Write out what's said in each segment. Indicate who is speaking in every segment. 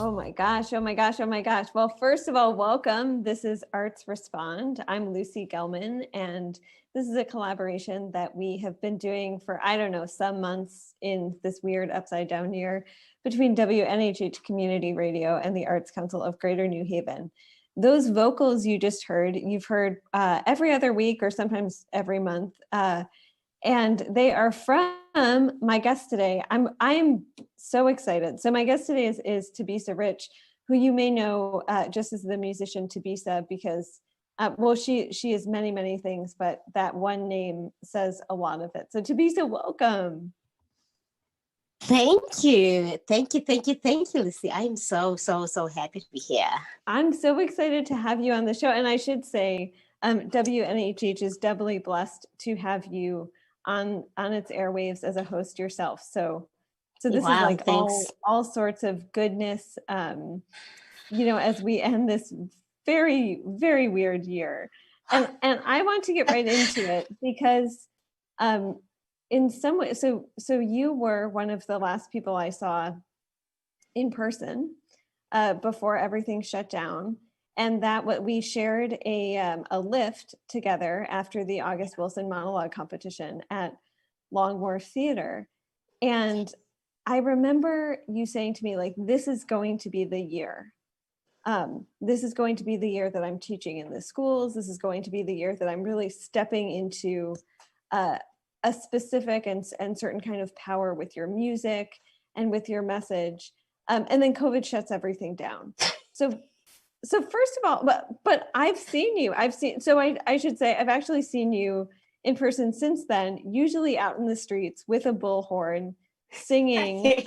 Speaker 1: Oh my gosh. Oh my gosh. Oh my gosh. Well, first of all, welcome. This is Arts Respond. I'm Lucy Gellman, and this is a collaboration that we have been doing for, I don't know, some months in this weird upside down year between WNHH Community Radio and the Arts Council of Greater New Haven. Those vocals you just heard, you've heard every other week or sometimes every month. And they are from my guest today. I'm so excited. So my guest today is Thabisa Rich, who you may know just as the musician Thabisa, because well, she is many, many things, but that one name says a lot of it. So Thabisa, welcome.
Speaker 2: Thank you, Lucy. I am so happy to be here.
Speaker 1: I'm so excited to have you on the show, and I should say, WNHH is doubly blessed to have you on its airwaves as a host yourself. So this is like all sorts of goodness, as we end this very, very weird year. And I want to get right into it because in some way, so you were one of the last people I saw in person before everything shut down. And that what we shared a lift together after the August Wilson monologue competition at Long Wharf Theater. And I remember you saying to me, like, this is going to be the year. This is going to be the year that I'm teaching in the schools. This is going to be the year that I'm really stepping into a specific and certain kind of power with your music and with your message. And then COVID shuts everything down. So first of all, but I've seen you. So I should say I've actually seen you in person since then, usually out in the streets with a bullhorn, singing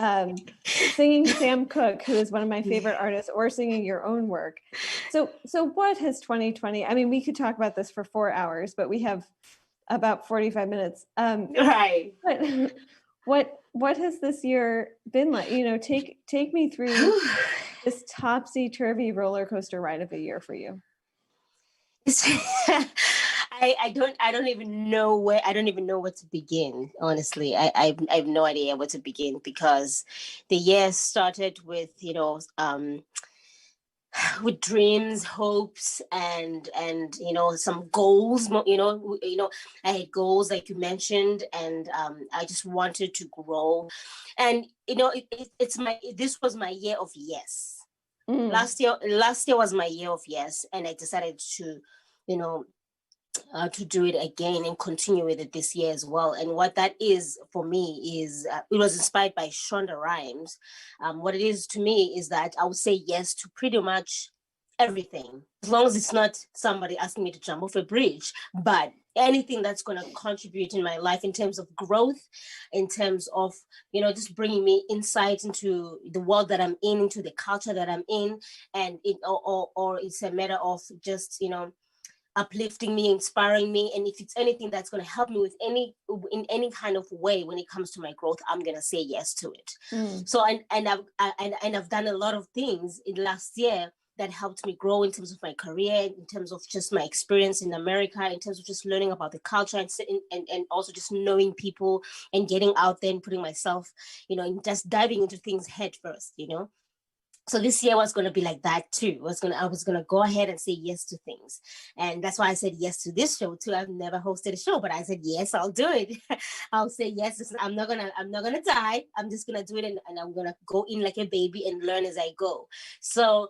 Speaker 1: Sam Cooke, who is one of my favorite artists, or singing your own work. So what has 2020? I mean, we could talk about this for 4 hours, but we have about 45 minutes.
Speaker 2: Right.
Speaker 1: But what has this year been like? Take me through this topsy-turvy roller coaster ride of a year for you.
Speaker 2: I don't even know where to begin. Honestly, I have no idea where to begin, because the year started with with dreams, hopes, and some goals. I had goals like you mentioned, and I just wanted to grow, and this was my year of yes. Last year was my year of yes, and I decided to, to do it again and continue with it this year as well. And what that is for me is, it was inspired by Shonda Rhimes. What it is to me is that I would say yes to pretty much everything, as long as it's not somebody asking me to jump off a bridge, but anything that's going to contribute in my life in terms of growth, in terms of, just bringing me insight into the world that I'm in, into the culture that I'm in, and or it's a matter of just, uplifting me, inspiring me. And if it's anything that's going to help me in any kind of way when it comes to my growth, I'm going to say yes to it. So, I've done a lot of things in the last year that helped me grow in terms of my career, in terms of just my experience in America, in terms of just learning about the culture, and also just knowing people and getting out there and putting myself, and just diving into things head first, So this year was going to be like that too. I was going to go ahead and say yes to things. And that's why I said yes to this show too. I've never hosted a show, but I said, yes, I'll do it. I'll say yes. I'm not going to die. I'm just going to do it. And I'm going to go in like a baby and learn as I go. So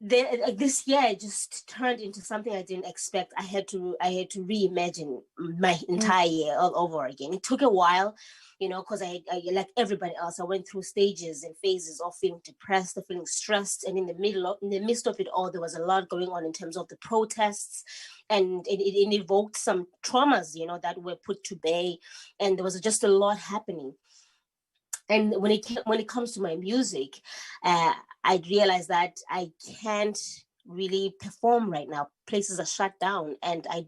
Speaker 2: this year just turned into something I didn't expect. I had to reimagine my entire year all over again. It took a while, because I like everybody else, I went through stages and phases of feeling depressed, of feeling stressed, and in the midst of it all, there was a lot going on in terms of the protests, and it evoked some traumas, that were put to bay, and there was just a lot happening. And when it comes to my music, I realized that I can't really perform right now. Places are shut down, and I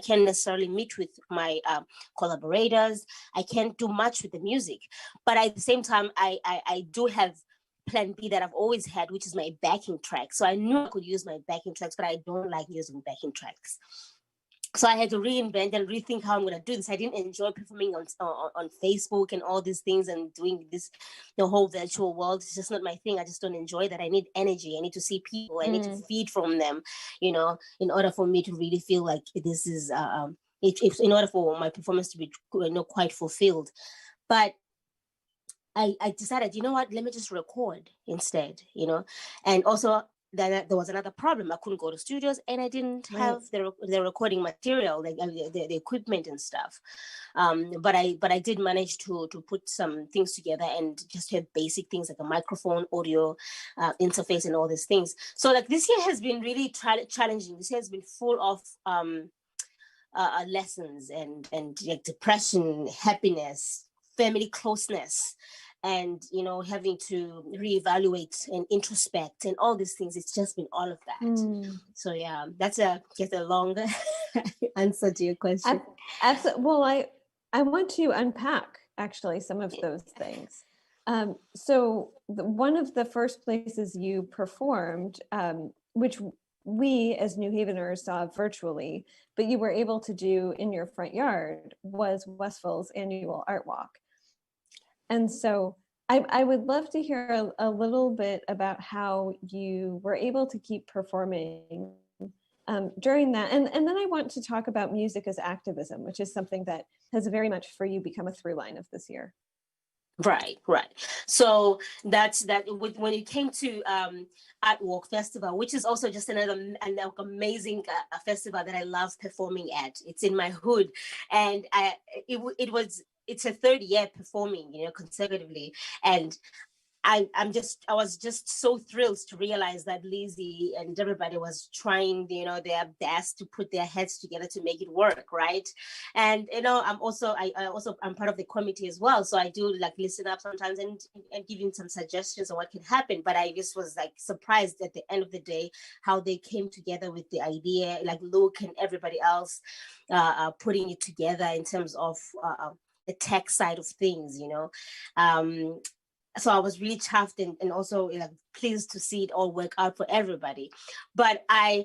Speaker 2: can't necessarily meet with my collaborators. I can't do much with the music, but at the same time, I do have plan B that I've always had, which is my backing track. So I knew I could use my backing tracks, but I don't like using backing tracks. So I had to reinvent and rethink how I'm going to do this. I didn't enjoy performing on Facebook and all these things and doing this, the whole virtual world. It's just not my thing. I just don't enjoy that. I need energy. I need to see people. I need to feed from them, you know, in order for me to really feel like this is, if in order for my performance to be, you know, quite fulfilled. But I decided, you know what, let me just record instead, you know. And also then there was another problem. I couldn't go to studios and I didn't have the recording material, like the equipment and stuff. But I did manage to put some things together and just have basic things like a microphone, audio interface, and all these things. So like this year has been really challenging. This year has been full of lessons and like depression, happiness, family closeness, and, you know, having to reevaluate and introspect and all these things. It's just been all of that. So yeah, that's a long answer to your question.
Speaker 1: Absolutely. Well, I want to unpack actually some of those things. So one of the first places you performed, which we as New Haveners saw virtually, but you were able to do in your front yard, was Westville's annual art walk. And so I would love to hear a little bit about how you were able to keep performing during that. And then I want to talk about music as activism, which is something that has very much for you become a through line of this year.
Speaker 2: Right. So that's that. When it came to Art Walk Festival, which is also just another amazing festival that I love performing at. It's in my hood, and it's a third year performing, you know, consecutively, and I was just so thrilled to realize that Lizzie and everybody was trying, you know, their best to put their heads together to make it work, right? And, you know, I'm part of the committee as well, so I do like listen up sometimes and give him some suggestions on what can happen. But I just was like surprised at the end of the day how they came together with the idea, like Luke and everybody else putting it together in terms of the tech side of things, you know. So I was really chuffed and also pleased to see it all work out for everybody. But I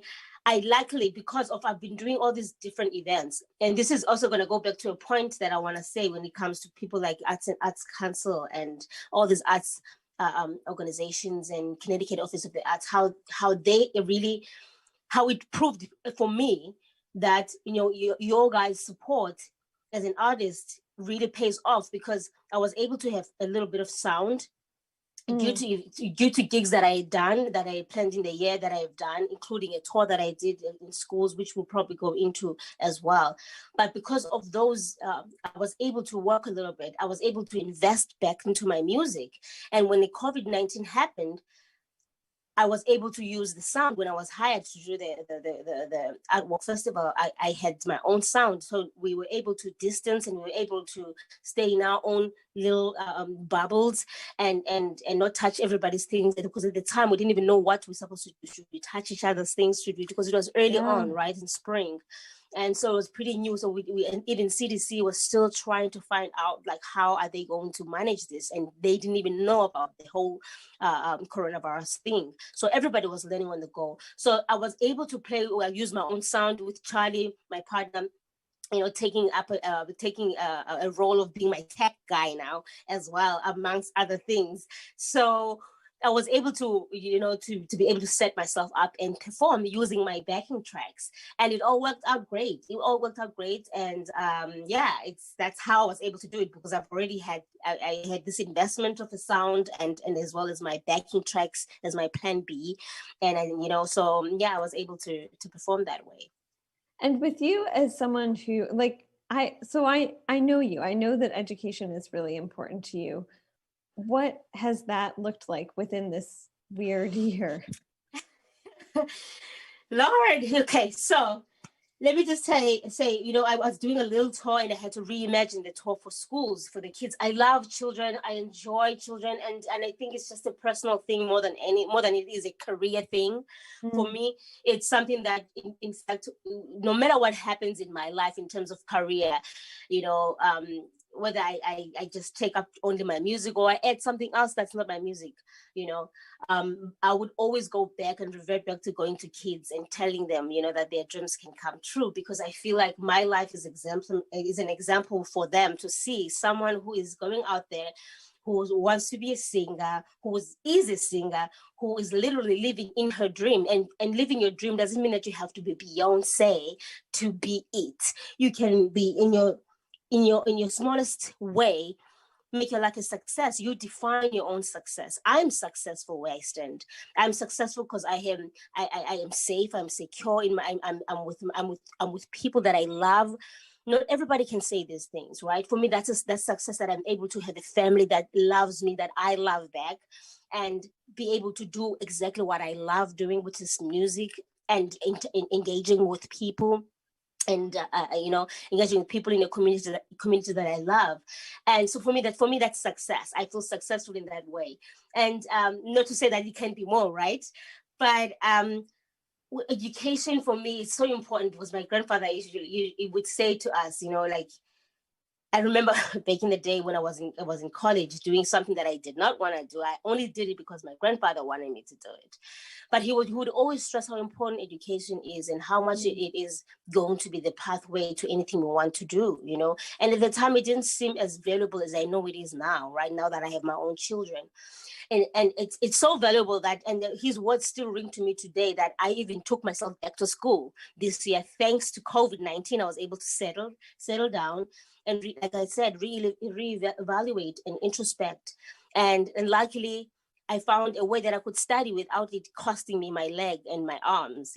Speaker 2: luckily, because of I've been doing all these different events, and this is also going to go back to a point that I want to say when it comes to people like Arts and Arts Council and all these arts organizations and Connecticut Office of the Arts, how it proved for me that, you know, your guys' support as an artist really pays off, because I was able to have a little bit of sound due to gigs that I had done, that I planned in the year that I've done, including a tour that I did in schools, which we'll probably go into as well. But because of those, I was able to work a little bit. I was able to invest back into my music. And when the COVID-19 happened, I was able to use the sound. When I was hired to do the Art Walk Festival, I had my own sound. So we were able to distance and we were able to stay in our own little bubbles and not touch everybody's things. Because at the time, we didn't even know what we're supposed to do. Should we touch each other's things? Should we? Because it was early on, right, in spring. And so it was pretty new. So we and even CDC was still trying to find out, like, how are they going to manage this? And they didn't even know about the whole coronavirus thing. So everybody was learning on the go. So I was able to use my own sound with Charlie, my partner, you know, taking a role of being my tech guy now as well, amongst other things. So I was able to, you know, to be able to set myself up and perform using my backing tracks, and it all worked out great. And that's how I was able to do it, because I've already had I had this investment of a sound and as well as my backing tracks as my plan B, and I was able to perform that way.
Speaker 1: And with you as someone who I know you. I know that education is really important to you. What has that looked like within this weird year?
Speaker 2: Lord, okay, so let me just say, you know, I was doing a little tour and I had to reimagine the tour for schools, for the kids. I love children. I enjoy children. And I think it's just a personal thing more than it is a career thing. For me. It's something that, in fact, no matter what happens in my life in terms of career, you know, whether I just take up only my music or I add something else that's not my music, I would always go back and revert back to going to kids and telling them, that their dreams can come true, because I feel like my life is an example for them to see someone who is going out there, who wants to be a singer, who is a singer, who is literally living in her dream. And living your dream doesn't mean that you have to be Beyonce to be it. You can be in your smallest way, make your life a success. You define your own success. I'm successful where I stand. I'm successful because I am safe. I'm secure in my. I'm with people that I love. Not everybody can say these things, right? For me, that's success, that I'm able to have a family that loves me, that I love back, and be able to do exactly what I love doing, which is music and engaging with people. And engaging with people in the community that I love. And so for me that's success. I feel successful in that way. And not to say that it can be more, right? But education for me is so important, because my grandfather he would say to us, like, I remember back in the day when I was in college, doing something that I did not want to do. I only did it because my grandfather wanted me to do it. But he would always stress how important education is, and how much it is going to be the pathway to anything we want to do, And at the time, it didn't seem as valuable as I know it is now, right now that I have my own children. And it's so valuable that, and his words still ring to me today, that I even took myself back to school this year. Thanks to COVID-19, I was able to settle down and, like I said, really reevaluate and introspect. And luckily, I found a way that I could study without it costing me my leg and my arms,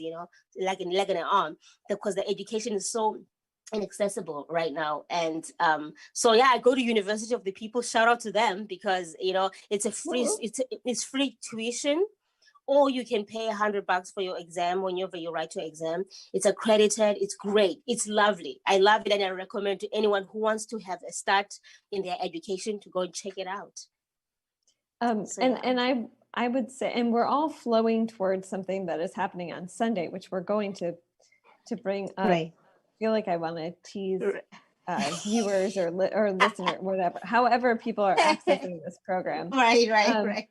Speaker 2: like a leg and an arm, because the education is so inaccessible right now. And so I go to University of the People. Shout out to them, because it's a free it's free tuition, or you can pay $100 for your exam whenever you write your exam. It's accredited. It's great. It's lovely. I love it, and I recommend to anyone who wants to have a start in their education to go and check it out.
Speaker 1: I would say, and we're all flowing towards something that is happening on Sunday, which we're going to bring up.
Speaker 2: Right.
Speaker 1: I feel like I want to tease viewers or listener, whatever, however people are accessing this program.
Speaker 2: Right.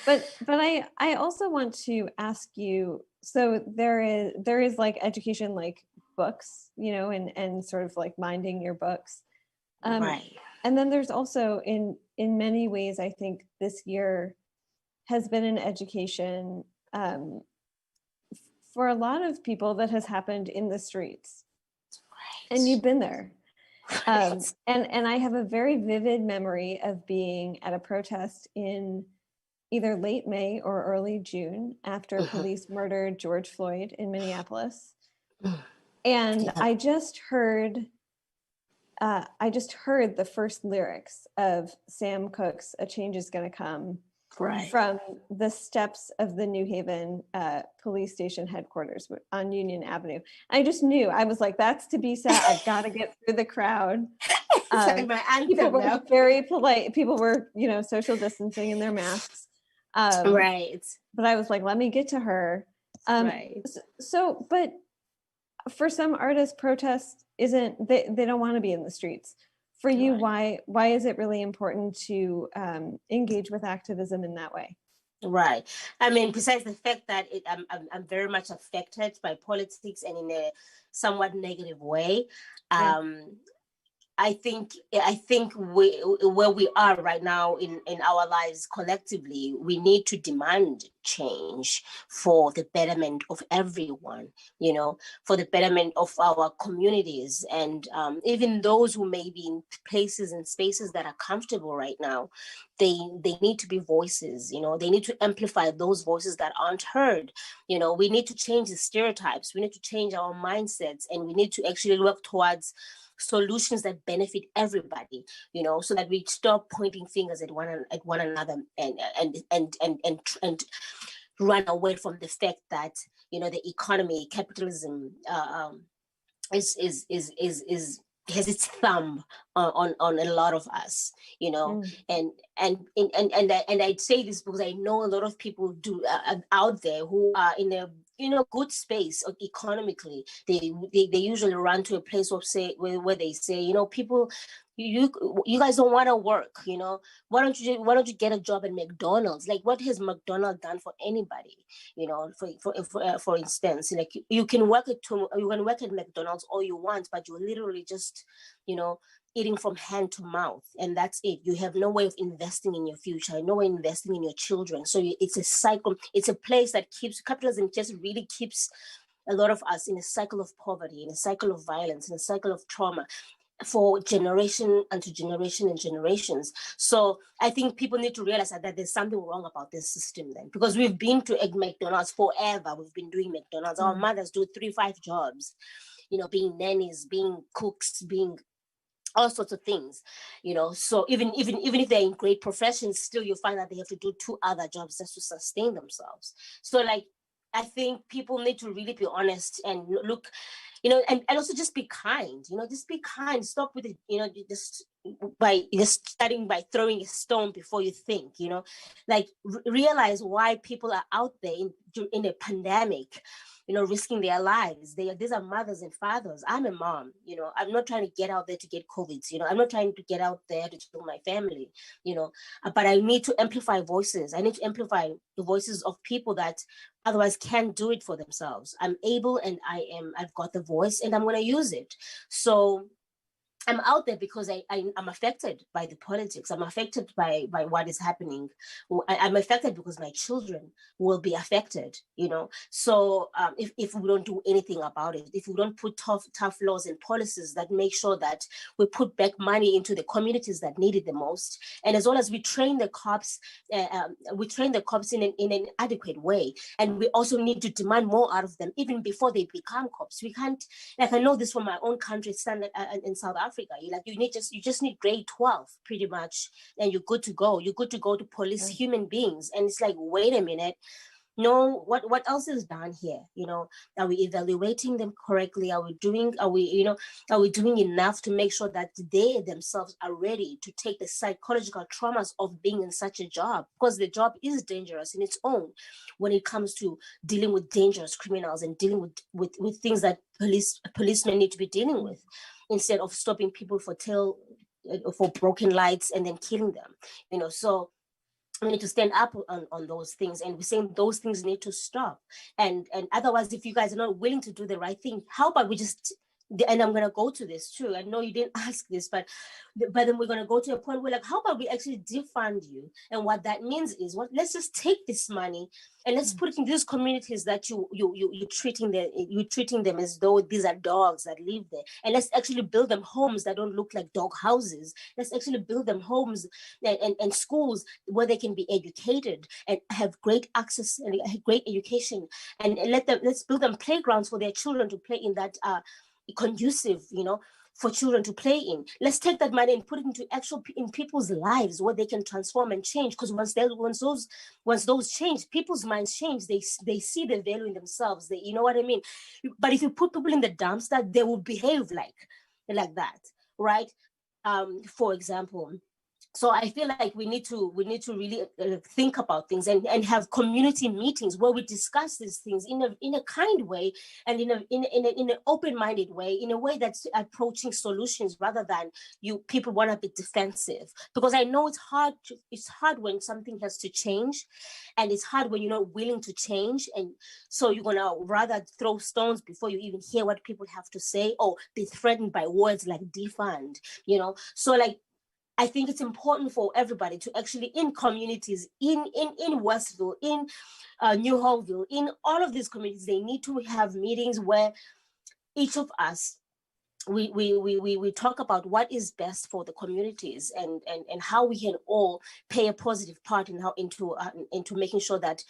Speaker 1: But I also want to ask you, so there is like education, like books, and sort of like minding your books.
Speaker 2: Right.
Speaker 1: And then there's also in many ways, I think this year has been an education for a lot of people that has happened in the streets. Right. And you've been there. Right. And I have a very vivid memory of being at a protest in either late May or early June after police murdered George Floyd in Minneapolis. And I just heard the first lyrics of Sam Cooke's "A Change Is Gonna Come" from the steps of the New Haven police station headquarters on Union Avenue. I just knew, I was like, that's Thabisa. I've got to get through the crowd. People were very polite. People were, social distancing in their masks.
Speaker 2: Right.
Speaker 1: But I was like, let me get to her. Right. So, but for some artists, protest isn't, they don't want to be in the streets. For you, why is it really important to engage with activism in that way?
Speaker 2: Right. I mean, besides the fact that I'm very much affected by politics, and in a somewhat negative way. I think where we are right now in our lives collectively, we need to demand change for the betterment of everyone, for the betterment of our communities, and even those who may be in places and spaces that are comfortable right now. They need to be voices, they need to amplify those voices that aren't heard. We need to change the stereotypes, we need to change our mindsets, and we need to actually work towards solutions that benefit everybody, so that we stop pointing fingers at one another and run away from the fact that the economy, capitalism, is has its thumb on a lot of us, and I'd say this because I know a lot of people out there who are in a good space economically, they usually run to a place where they say, people, you guys don't want to work, why don't you get a job at McDonald's? Like, what has McDonald's done for anybody? For instance, like, you can work at McDonald's all you want, but you're literally just eating from hand to mouth, and that's it. You have no way of investing in your future, no way of investing in your children. So it's a cycle. It's a place that capitalism just really keeps a lot of us in a cycle of poverty, in a cycle of violence, in a cycle of trauma, for generation unto generation and generations. So I think people need to realize that there's something wrong about this system then, because we've been to McDonald's forever. We've been doing McDonald's. Our mothers do 3-5 jobs, being nannies, being cooks, being all sorts of things, so even if they're in great professions, still you find that they have to do 2 other jobs just to sustain themselves. So, like, I think people need to really be honest and look, and also just be kind, just be kind. Stop with it, just starting by throwing a stone before you think, like, realize why people are out there in a pandemic, risking their lives. These are mothers and fathers. I'm a mom, I'm not trying to get out there to get COVID, I'm not trying to get out there to kill my family, but I need to amplify voices. I need to amplify the voices of people that otherwise can't do it for themselves. I'm able, and I've got the voice, and I'm going to use it. So I'm out there because I'm affected by the politics. I'm affected by what is happening. I'm affected because my children will be affected, So if we don't do anything about it, if we don't put tough laws and policies that make sure that we put back money into the communities that need it the most, and as well as we train the cops in an adequate way, and we also need to demand more out of them even before they become cops. We can't, like, I know this from my own country, standard in South Africa. You just need grade 12 pretty much, and you're good to go. You're good to go to police human beings. And it's like, wait a minute. No, what else is done here? Are we evaluating them correctly? Are we doing enough to make sure that they themselves are ready to take the psychological traumas of being in such a job? Because the job is dangerous in its own when it comes to dealing with dangerous criminals and dealing with things that policemen need to be dealing with, instead of stopping people for broken lights and then killing them. So we need to stand up on those things, and we're saying those things need to stop. And otherwise, if you guys are not willing to do the right thing, how about we just, and I'm going to go to this too. I know you didn't ask this, but then we're going to go to a point where, like, how about we actually defund you? And what that means is, let's just take this money and let's put it in these communities that you're treating them as though these are dogs that live there. And let's actually build them homes that don't look like dog houses. Let's actually build them homes and schools where they can be educated and have great access and great education. And let's build them playgrounds for their children to play in that conducive, for children to play in. Let's take that money and put it into in people's lives where they can transform and change. Because once those change, people's minds change. They see the value in themselves. You know what I mean? But if you put people in the dumpster, they will behave like that, right? For example. So I feel like we need to really think about things and have community meetings where we discuss these things in a kind way and in an open-minded way, in a way that's approaching solutions rather than people want to be defensive. Because I know it's hard when something has to change, and it's hard when you're not willing to change, and so you're gonna rather throw stones before you even hear what people have to say, or be threatened by words like defund. So, like, I think it's important for everybody to actually, in communities, in Westville, in New Hopeville, in all of these communities, they need to have meetings where each of us, we talk about what is best for the communities and how we can all play a positive part into making sure that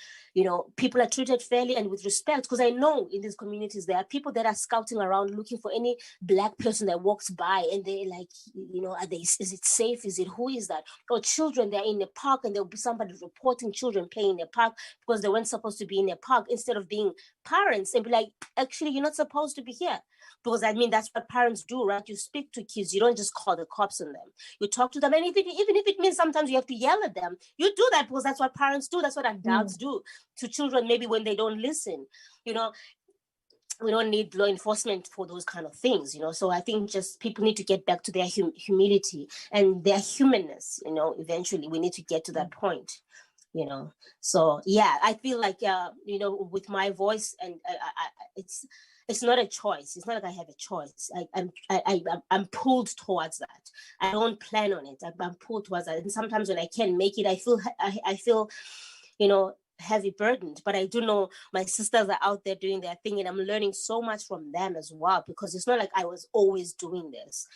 Speaker 2: people are treated fairly and with respect. Because I know in these communities there are people that are scouting around looking for any Black person that walks by, and they're like, is it safe? Who is that? Or children, they're in the park and there'll be somebody reporting children playing in the park because they weren't supposed to be in the park, instead of being parents and be like, actually, you're not supposed to be here. because I mean, that's what parents do, right? You speak to kids, you don't just call the cops on them. You talk to them, and even if it means sometimes you have to yell at them, you do that because that's what parents do. That's what adults do to children, maybe when they don't listen. You know, we don't need law enforcement for those kind of things, you know. So I think just people need to get back to their humility and their humanness. You know, eventually we need to get to that point. You know, so yeah, I feel like you know, with my voice, and it's not a choice. It's not like I have a choice. I'm pulled towards that. I don't plan on it. I'm pulled towards that. And sometimes when I can't make it, I feel, you know, heavy burdened. But I do know my sisters are out there doing their thing, and I'm learning so much from them as well, because it's not like I was always doing this.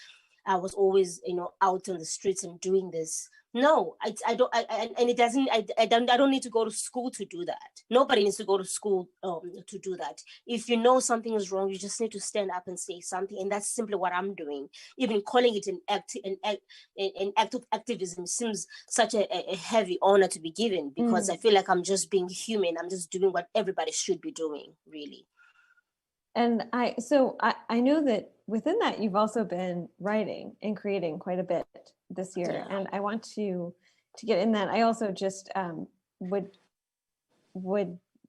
Speaker 2: I was always, you know, out on the streets and doing this. No, I don't, and it doesn't, I don't need to go to school to do that. Nobody needs to go to school to do that. If you know something is wrong, you just need to stand up and say something. And that's simply what I'm doing. Even calling it an act of activism seems such a heavy honor to be given, because I feel like I'm just being human. I'm just doing what everybody should be doing, really.
Speaker 1: And I know that within that, you've also been writing and creating quite a bit this year. Yeah. And I want to get in that. I also just would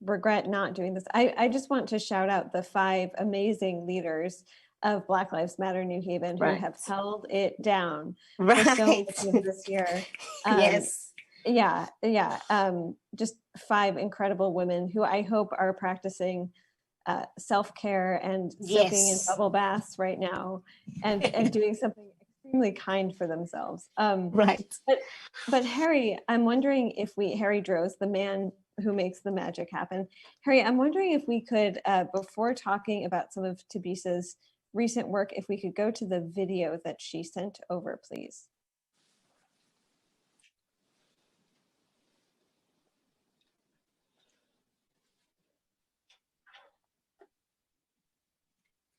Speaker 1: regret not doing this. I just want to shout out the 5 amazing leaders of Black Lives Matter New Haven who have held it down for so much of this year.
Speaker 2: Yes.
Speaker 1: Yeah. Just 5 incredible women who I hope are practicing self-care and soaking in bubble baths right now, and doing something extremely kind for themselves.
Speaker 2: Right.
Speaker 1: But Harry, I'm wondering if Harry Droz, the man who makes the magic happen. Harry, I'm wondering if we could, before talking about some of Thabisa's recent work, if we could go to the video that she sent over, please.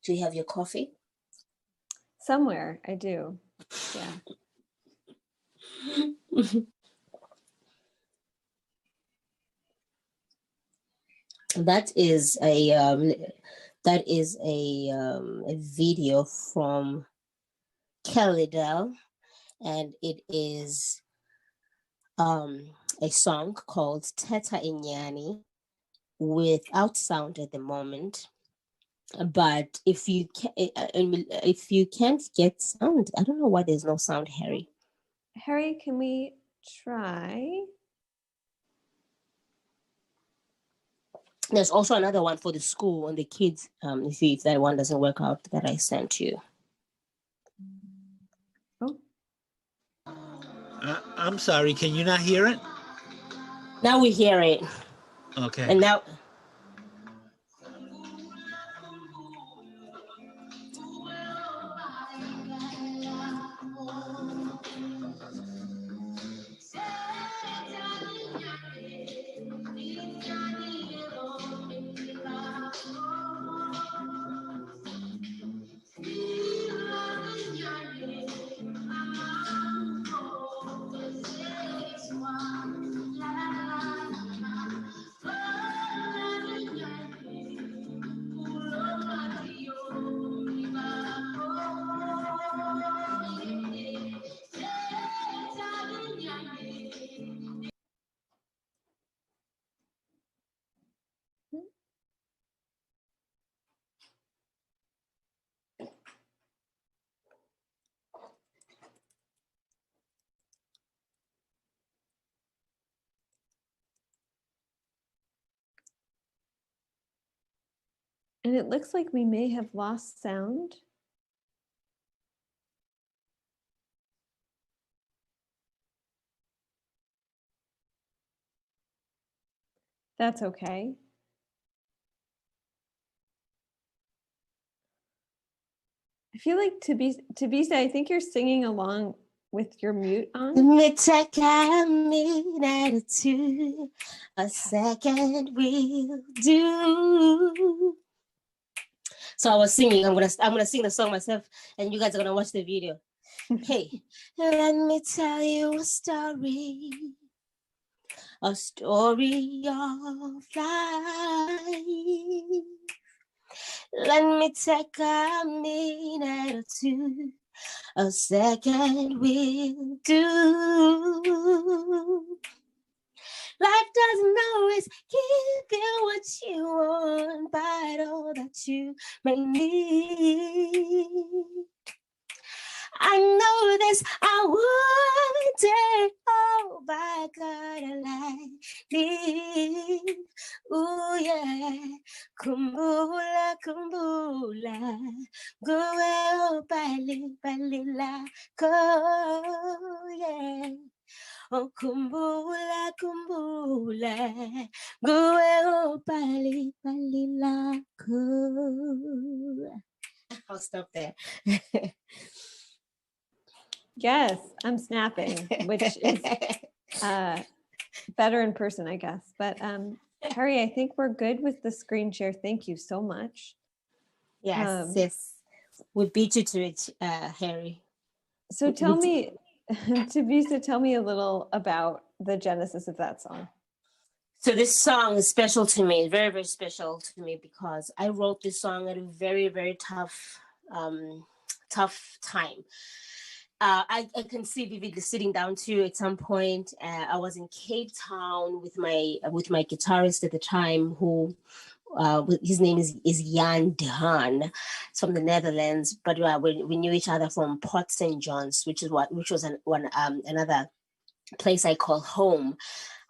Speaker 2: Do you have your coffee?
Speaker 1: Somewhere, I do. Yeah.
Speaker 2: That is a video from Kelly, and it is a song called Teta Inyani, without sound at the moment. But if you can't get sound, I don't know why there's no sound, Harry.
Speaker 1: Harry, can we try?
Speaker 2: There's also another one for the school and the kids. If that one doesn't work out, that I sent you.
Speaker 1: Oh.
Speaker 3: I'm sorry. Can you not hear it?
Speaker 2: Now we hear it.
Speaker 3: Okay.
Speaker 2: And now.
Speaker 1: And it looks like we may have lost sound. That's okay. I feel like Thabisa, I think you're singing along with your mute on.
Speaker 2: Me take a minute to a second will do. So I was singing. I'm gonna sing the song myself, and you guys are gonna watch the video. Hey, let me tell you a story of life. Let me take a minute or two. A second will do. Life doesn't always give you what you want, but all that you may need. I know this, I want it all, but gotta like this. Ooh yeah, kumbula, kumbula, go bali, bali la, go yeah. Oh kumbula, kumbula, go bali, bali la, go. I'll stop there.
Speaker 1: Yes, I'm snapping, which is better in person, I guess. But Harry, I think we're good with the screen share. Thank you so much.
Speaker 2: Yes, yes. We beat you to it, Harry.
Speaker 1: So tell me, Thabisa, tell me a little about the genesis of that song.
Speaker 2: So this song is special to me, very, very special to me, because I wrote this song at a very, very tough time. I can see vividly sitting down too at some point. I was in Cape Town with my guitarist at the time, who his name is Jan Dehaan. It's from the Netherlands, but we knew each other from Port St. John's, which was another place I call home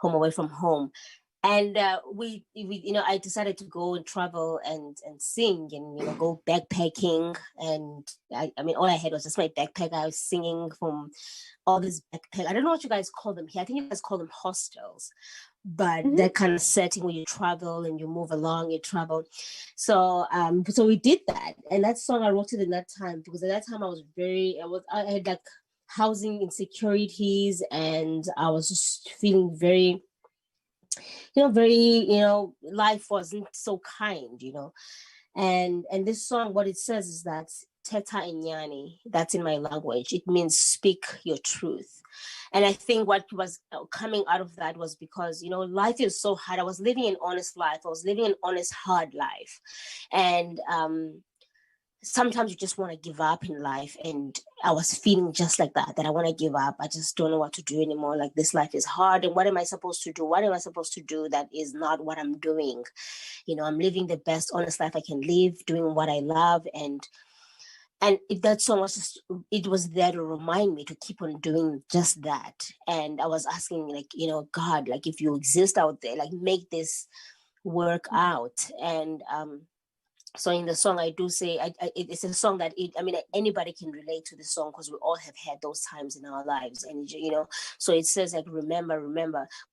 Speaker 2: away from home. And we I decided to go and travel and sing and go backpacking. And I mean, all I had was just my backpack. I was singing from all this backpack. I don't know what you guys call them here. I think you guys call them hostels, but that kind of setting where you travel and you move along, you travel. So we did that, and that song I wrote it in that time, because at that time I had like housing insecurities, and I was just feeling very, life wasn't so kind, and this song, what it says is that Teta Inyani, that's in my language, it means speak your truth. And I think what was coming out of that was because, life is so hard. I was living an honest life. I was living an honest, hard life. And sometimes you just want to give up in life. And I was feeling just like that I want to give up. I just don't know what to do anymore. Like, this life is hard. And what am I supposed to do? What am I supposed to do that is not what I'm doing? I'm living the best honest life I can live, doing what I love. And that song it was there to remind me to keep on doing just that. And I was asking, like, God, like, if you exist out there, like, make this work out. And so in the song, I do say, it's a song that anybody can relate to the song, because we all have had those times in our lives. And, so it says, like, remember,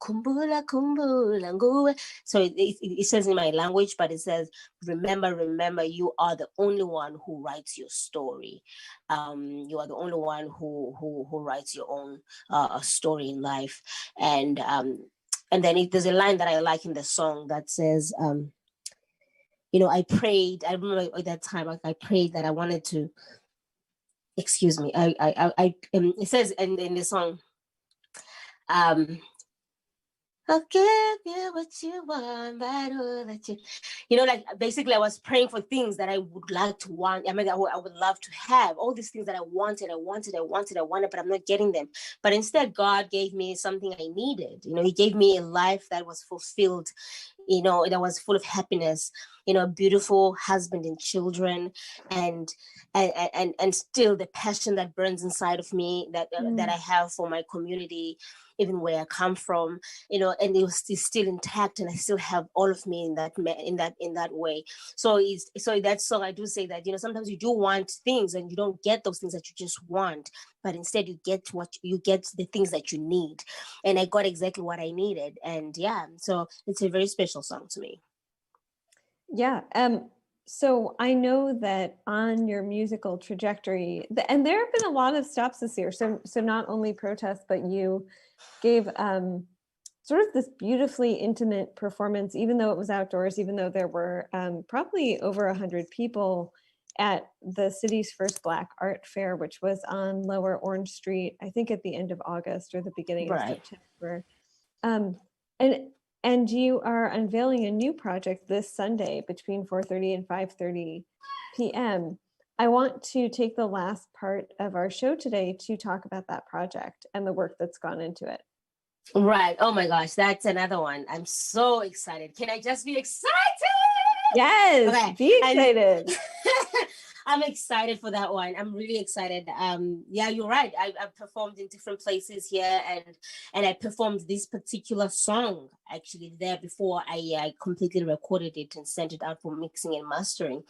Speaker 2: kumbula, kumbula, nguwe. So it says in my language, but it says, remember, you are the only one who writes your story. You are the only one who writes your own story in life. And then there's a line that I like in the song that says, I prayed. I remember at that time, I prayed that I wanted to. Excuse me. It says in the song, I'll give you what you want, but all that like, basically I was praying for things that I would like to want. I would love to have all these things that I wanted, but I'm not getting them. But instead, God gave me something I needed. He gave me a life that was fulfilled, that was full of happiness, a beautiful husband and children, and still the passion that burns inside of me that I have for my community, even where I come from, and it was still intact, and I still have all of me in that way. So that's, so I do say that, sometimes you do want things and you don't get those things that you just want, but instead you get the things that you need. And I got exactly what I needed. And yeah, so it's a very special song to me.
Speaker 1: Yeah. So I know that on your musical trajectory, and there have been a lot of stops this year. So not only protests, but you gave sort of this beautifully intimate performance, even though it was outdoors, even though there were probably over 100 people at the city's first Black Art Fair, which was on Lower Orange Street, I think at the end of August or the beginning of September. And And you are unveiling a new project this Sunday between 4:30 and 5:30 p.m. I want to take the last part of our show today to talk about that project and the work that's gone into it.
Speaker 2: Right. Oh my gosh, that's another one. I'm so excited. Can I just be excited?
Speaker 1: Yes,
Speaker 2: Okay.
Speaker 1: be excited.
Speaker 2: I'm excited for that one. I'm really excited. Yeah, you're right. I've performed in different places here, and I performed this particular song actually there before I completely recorded it and sent it out for mixing and mastering.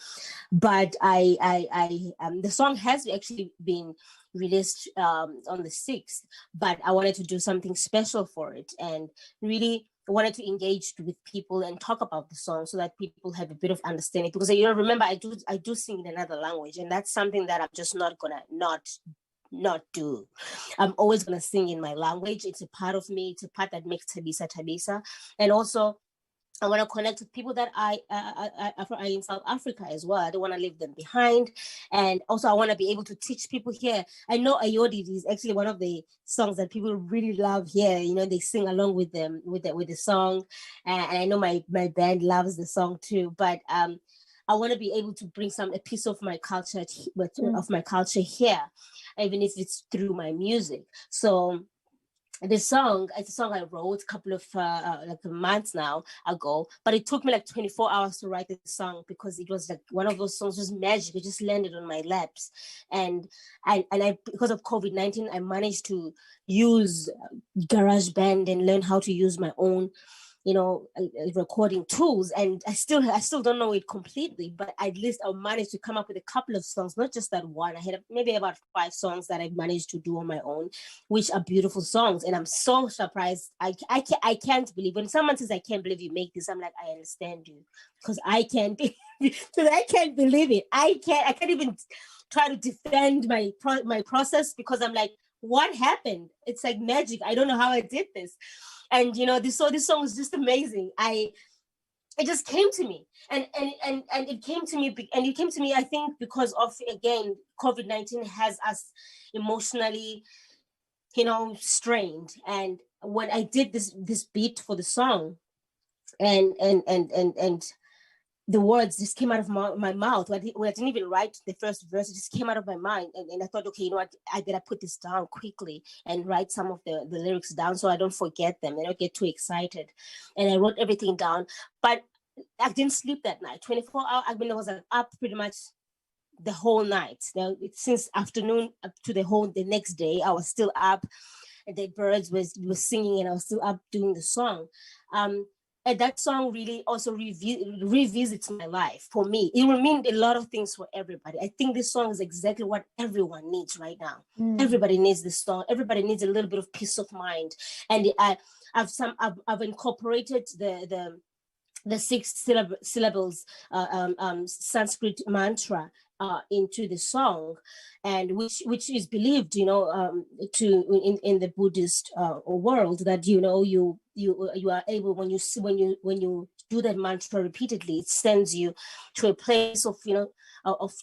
Speaker 2: But the song has actually been released on the 6th, but I wanted to do something special for it and really wanted to engage with people and talk about the song so that people have a bit of understanding, because remember I do sing in another language, and that's something that I'm just not gonna not do. I'm always gonna sing in my language. It's a part of me. It's a part that makes Thabisa. And also I want to connect with people that are in South Africa as well. I don't want to leave them behind. And also I want to be able to teach people here. I know Ayodi is actually one of the songs that people really love here. You know, they sing along with them, with the song. And I know my band loves the song too. But I want to be able to bring a piece of my culture, here, even if it's through my music. So it's a song I wrote a couple of like months now ago, but it took me like 24 hours to write the song because it was like one of those songs, just magic. It just landed on my laps, and I because of COVID-19, I managed to use GarageBand and learn how to use my own recording tools, and I still don't know it completely, but at least I managed to come up with a couple of songs, not just that one. I had maybe about 5 songs that I managed to do on my own, which are beautiful songs, and I'm so surprised. I can't believe when someone says I can't believe you make this. I'm like, I understand you, because I can't because I can't believe it. I can't even try to defend my process, because I'm like, what happened? It's like magic. I don't know how I did this. And this song was just amazing. It just came to me, and it came to me, I think, because of, again, COVID-19 has us emotionally, strained. And when I did this beat for the song, and the words just came out of my mouth. When I didn't even write the first verse, it just came out of my mind. And I thought, okay, you know what? I better put this down quickly and write some of the lyrics down so I don't forget them. I don't get too excited. And I wrote everything down. But I didn't sleep that night. 24 hours. I mean, I was up pretty much the whole night. Now, since afternoon up to the next day, I was still up. And the birds were singing, and I was still up doing the song. And that song really also revisits my life. For me, it will mean a lot of things for everybody. I think this song is exactly what everyone needs right now. Everybody needs this song. Everybody needs a little bit of peace of mind. And I've incorporated the 6 syllables Sanskrit mantra into the song, and which is believed, in the Buddhist world, that you are able, when you do that mantra repeatedly, it sends you to a place of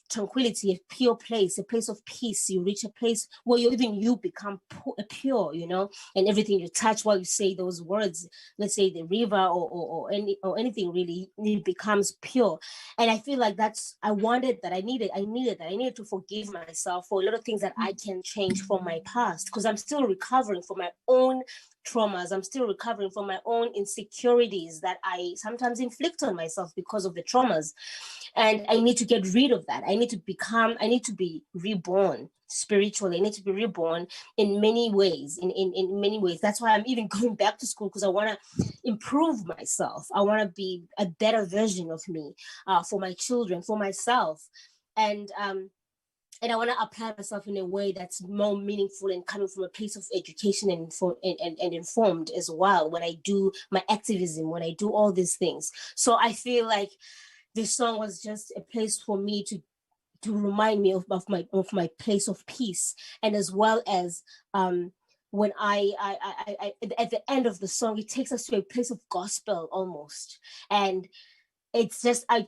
Speaker 2: tranquility, a pure place, a place of peace. You reach a place where you become pure, and everything you touch while you say those words, let's say the river or anything, really, it becomes pure. And I feel like I needed to forgive myself for a lot of things that I can change from my past, because I'm still recovering from my own traumas. I'm still recovering from my own insecurities that I sometimes inflict on myself because of the traumas. And I need to get rid of that. I need to be reborn spiritually. I need to be reborn in many ways, in many ways. That's why I'm even going back to school, because I want to improve myself. I want to be a better version of me, for my children, for myself. And I want to apply myself in a way that's more meaningful and coming from a place of education and informed as well, when I do my activism, when I do all these things. So I feel like this song was just a place for me to remind me of my place of peace, and as well as when I at the end of the song, it takes us to a place of gospel almost, and it's just I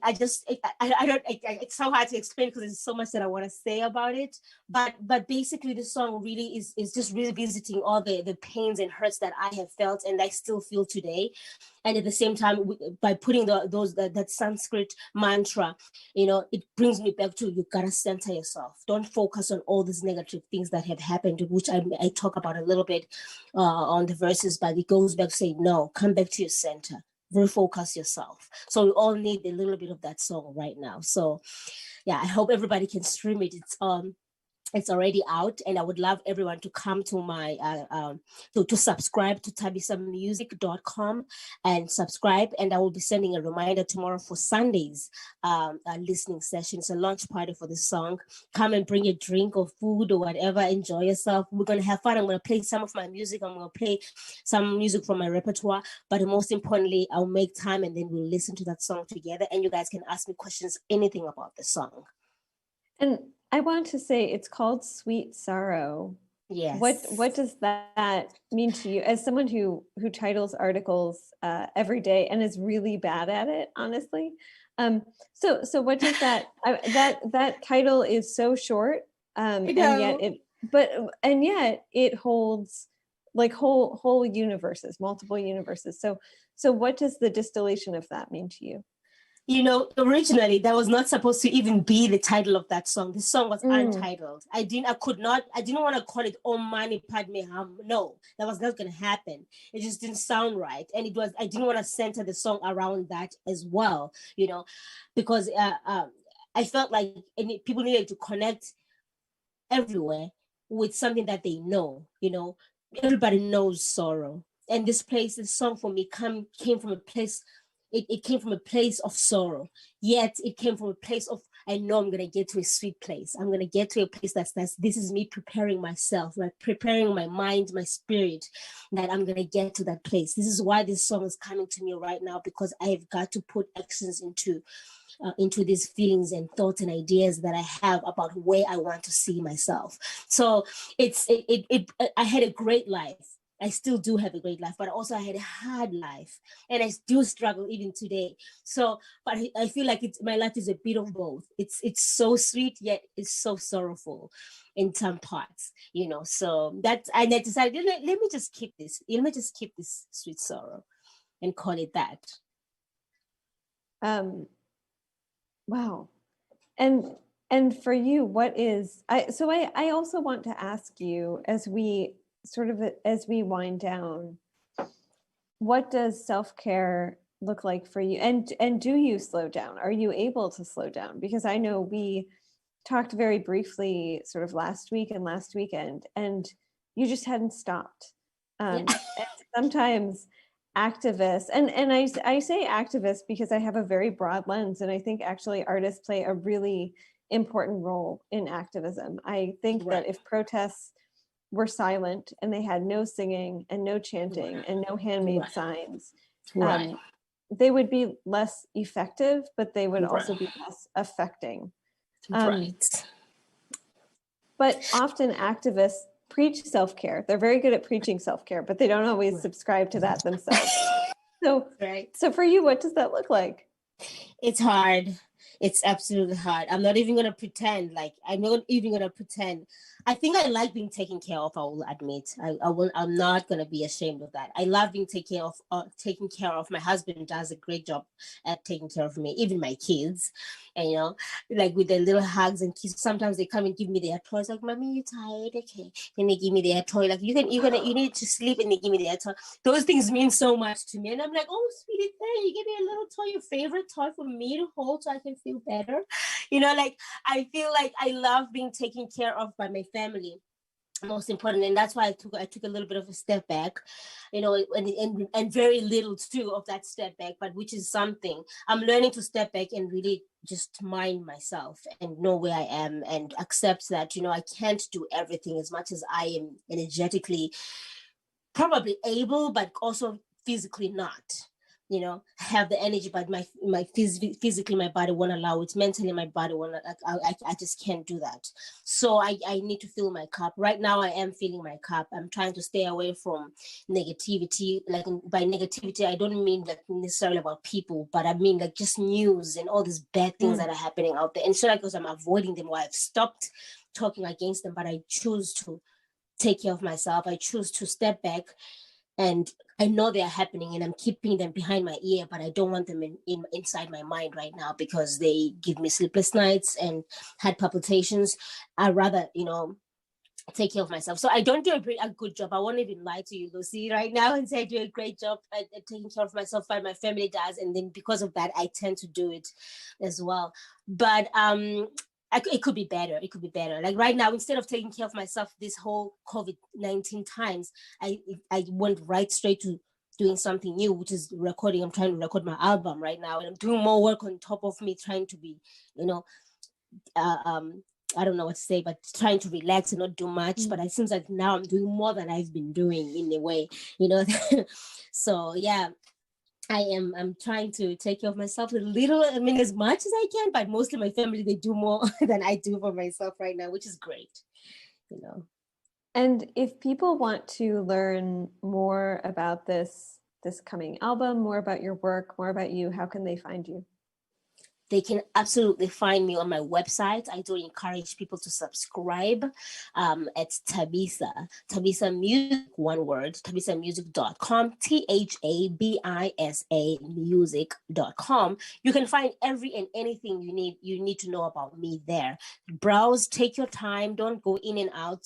Speaker 2: don't it's so hard to explain because there's so much that I want to say about it, but basically the song really is just revisiting all the pains and hurts that I have felt and I still feel today. And at the same time, by putting that Sanskrit mantra, it brings me back to, you gotta center yourself. Don't focus on all these negative things that have happened, which I talk about a little bit on the verses, but it goes back to say, no, come back to your center, refocus yourself. So we all need a little bit of that song right now. So yeah, I hope everybody can stream it. It's already out, and I would love everyone to come to my to subscribe to thabisamusic.com and subscribe, and I will be sending a reminder tomorrow for Sunday's listening session. It's a launch party for the song. Come and bring a drink or food or whatever, enjoy yourself. We're going to have fun. I'm going to play some of my music. I'm going to play some music from my repertoire, but most importantly, I'll make time and then we'll listen to that song together, and you guys can ask me questions, anything about the song.
Speaker 1: And I want to say it's called Sweet Sorrow.
Speaker 2: Yes.
Speaker 1: What does that mean to you as someone who titles articles every day and is really bad at it, honestly? So what does that title is so short, and yet it holds like whole universes, multiple universes. So what does the distillation of that mean to you?
Speaker 2: Originally that was not supposed to even be the title of that song. The song was untitled. I didn't want to call it Om Mani Padme Hum. No, that was not going to happen. It just didn't sound right. And I didn't want to center the song around that as well, because I felt like people needed to connect everywhere with something that they know. Everybody knows sorrow. And this song for me came from a place. It came from a place of sorrow, yet it came from a place of, I know I'm going to get to a sweet place. I'm going to get to a place that's this is me preparing myself, right? Preparing my mind, my spirit, that I'm going to get to that place. This is why this song is coming to me right now, because I've got to put actions into these feelings and thoughts and ideas that I have about where I want to see myself. So I had a great life. I still do have a great life, but also I had a hard life, and I still struggle even today. So, but I feel like my life is a bit of both. It's so sweet, yet it's so sorrowful in some parts, So and I decided, let me just keep this. Let me just keep this sweet sorrow, and call it that.
Speaker 1: Wow, and for you, what is I also want to ask you, as we wind down, what does self-care look like for you? And do you slow down? Are you able to slow down? Because I know we talked very briefly sort of last week and last weekend, and you just hadn't stopped. And sometimes activists, and I say activists because I have a very broad lens, and I think actually artists play a really important role in activism. I think that if protests were silent and they had no singing and no chanting and no handmade signs, they would be less effective, but they would also be less affecting. But often activists preach self-care. They're very good at preaching self-care, but they don't always subscribe to that themselves. So for you, what does that look like?
Speaker 2: It's hard. It's absolutely hard. I'm not even going to pretend. I think I like being taken care of. I will admit. I'm not going to be ashamed of that. I love being taken care of. My husband does a great job at taking care of me, even my kids. And like with their little hugs and kisses. Sometimes they come and give me their toys. Like, "Mommy, you tired? Okay." And they give me their toy. Like, you need to sleep, and they give me their toy. Those things mean so much to me. And I'm like, "Oh, sweetie, there, you give me a little toy, your favorite toy for me to hold, so I can feel better." I feel like I love being taken care of by my family, most important, and that's why I took a little bit of a step back, and very little too of that step back, but which is something I'm learning to step back and really just mind myself and know where I am and accept that I can't do everything as much as I am energetically probably able, but also physically not. have the energy, but my physically my body won't allow it. Mentally, my body won't. I just can't do that. So I need to fill my cup. Right now, I am filling my cup. I'm trying to stay away from negativity. Like by negativity, I don't mean like necessarily about people, but I mean like just news and all these bad things that are happening out there. And so because I'm avoiding them, why I've stopped talking against them, but I choose to take care of myself. I choose to step back, and I know they are happening, and I'm keeping them behind my ear, but I don't want them inside my mind right now because they give me sleepless nights and heart palpitations. I'd rather, take care of myself. So I don't do a good job. I won't even lie to you, Lucy, right now and say I do a great job at taking care of myself, but my family does. And then because of that, I tend to do it as well. But it could be better. It could be better. Like right now, instead of taking care of myself this whole COVID-19 times, I went right straight to doing something new, which is recording. I'm trying to record my album right now, and I'm doing more work on top of me trying to be, I don't know what to say, but trying to relax and not do much. But it seems like now I'm doing more than I've been doing in a way, So yeah, I'm trying to take care of myself a little, as much as I can, but mostly my family, they do more than I do for myself right now, which is great,
Speaker 1: And if people want to learn more about this coming album, more about your work, more about you, how can they find you?
Speaker 2: They can absolutely find me on my website. I do encourage people to subscribe at Thabisa Music, one word, thabisamusic.com, THABISA music.com. You can find every and anything you need to know about me there. Browse, take your time, don't go in and out.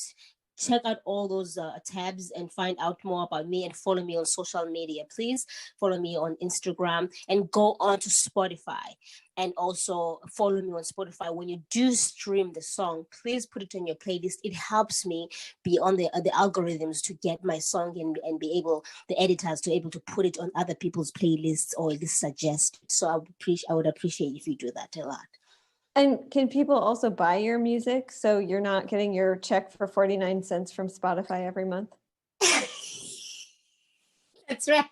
Speaker 2: Check out all those tabs and find out more about me, and follow me on social media. Please follow me on Instagram and go on to Spotify, and also follow me on Spotify. When you do stream the song, please put it on your playlist. It helps me be on the algorithms to get my song and be able, the editors to able to put it on other people's playlists or at least suggest it. So I would appreciate if you do that a lot.
Speaker 1: And can people also buy your music so you're not getting your check for 49 cents from Spotify every month?
Speaker 2: That's right.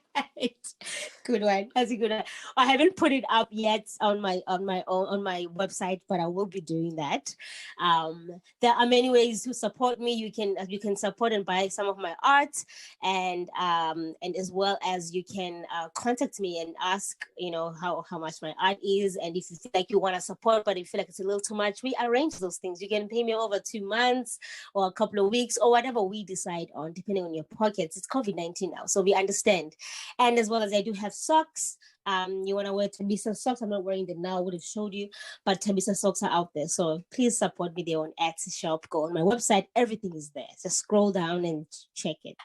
Speaker 2: Good one. That's a good one. I haven't put it up yet on my website, but I will be doing that. There are many ways to support me. You can support and buy some of my art, and as well as you can contact me and ask how much my art is, and if you feel like you want to support but you feel like it's a little too much, we arrange those things. You can pay me over 2 months or a couple of weeks or whatever we decide on, depending on your pockets. It's COVID-19 now, so we understand. And as well as I do have socks. You want to wear Thabisa socks? I'm not wearing them now. I would have showed you, but Thabisa socks are out there. So please support me there on Etsy shop. Go on my website. Everything is there. Just scroll down and check it.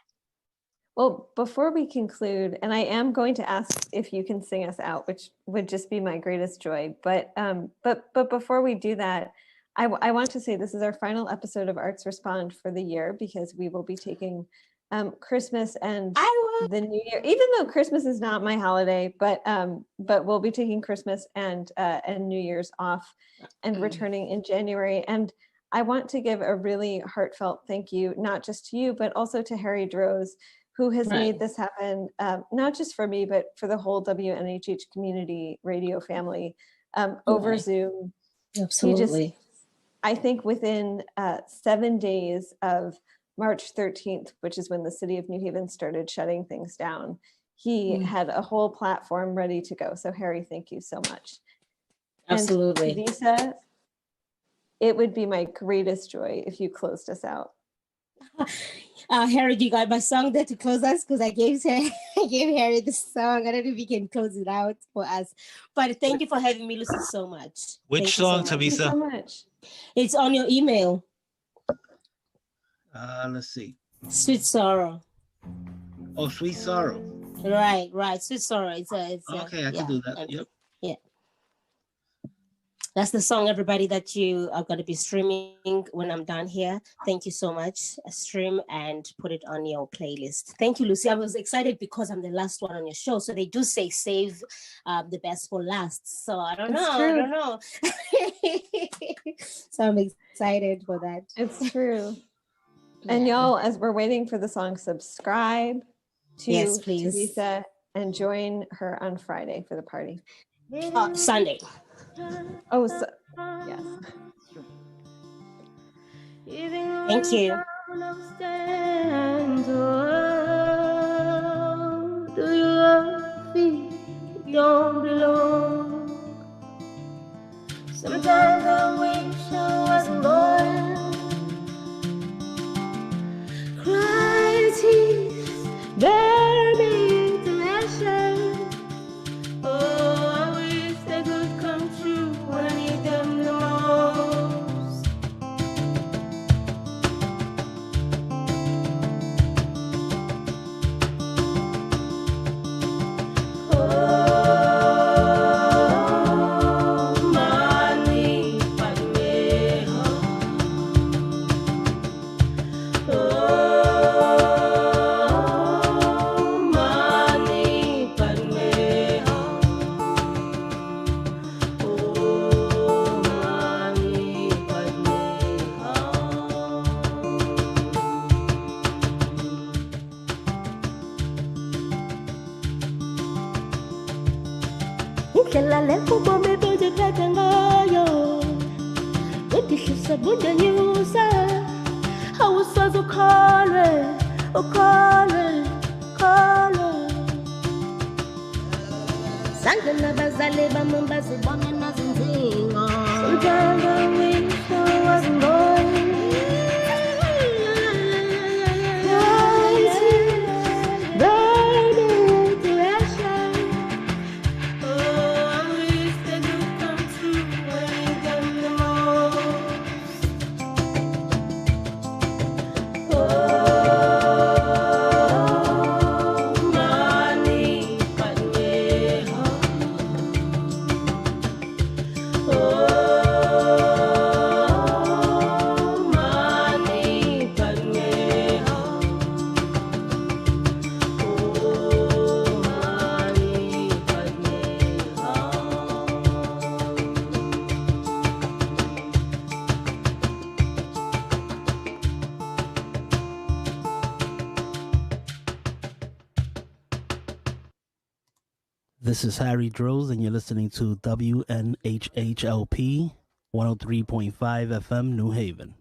Speaker 1: Well, before we conclude, and I am going to ask if you can sing us out, which would just be my greatest joy. But before we do that, I want to say this is our final episode of Arts Respond for the year, because we will be taking Christmas and the New Year, even though Christmas is not my holiday, but we'll be taking Christmas and New Year's off and returning in January. And I want to give a really heartfelt thank you, not just to you, but also to Harry Droz, who has made this happen, not just for me, but for the whole WNHH community radio family over Zoom.
Speaker 2: Absolutely.
Speaker 1: I think within 7 days of March 13th, which is when the city of New Haven started shutting things down, he had a whole platform ready to go. So Harry, thank you so much.
Speaker 2: Absolutely.
Speaker 1: And Thabisa, it would be my greatest joy if you closed us out.
Speaker 2: Harry, you got my song there to close us, because I gave Harry the song. I don't know if he can close it out for us. But thank you for having me, Lucy, so much.
Speaker 3: Which song,
Speaker 1: Thank you so much.
Speaker 2: It's on your email.
Speaker 3: Let's see.
Speaker 2: Sweet Sorrow.
Speaker 3: Oh, Sweet Sorrow.
Speaker 2: Right. Sweet Sorrow. It's
Speaker 3: okay, I can do that. Yep.
Speaker 2: Yeah. That's the song, everybody, that you are going to be streaming when I'm done here. Thank you so much. Stream and put it on your playlist. Thank you, Lucy. I was excited because I'm the last one on your show. So they do say save the best for last. So I don't know. So I'm excited for that.
Speaker 1: It's true. And y'all, as we're waiting for the song, subscribe to
Speaker 2: yes, please.
Speaker 1: Thabisa and join her on Friday for the party?
Speaker 2: Sunday.
Speaker 1: Oh, yes.
Speaker 2: Thank you.
Speaker 4: Do you feel you don't belong? Sometimes I wish I wasn't born. Cry tears, bury me into ashes. Oh, I wish they could come true when I need them the most. Sometimes I wish I wasn't born.
Speaker 5: This is Harry Droz, and you're listening to WNHHLP 103.5 FM, New Haven.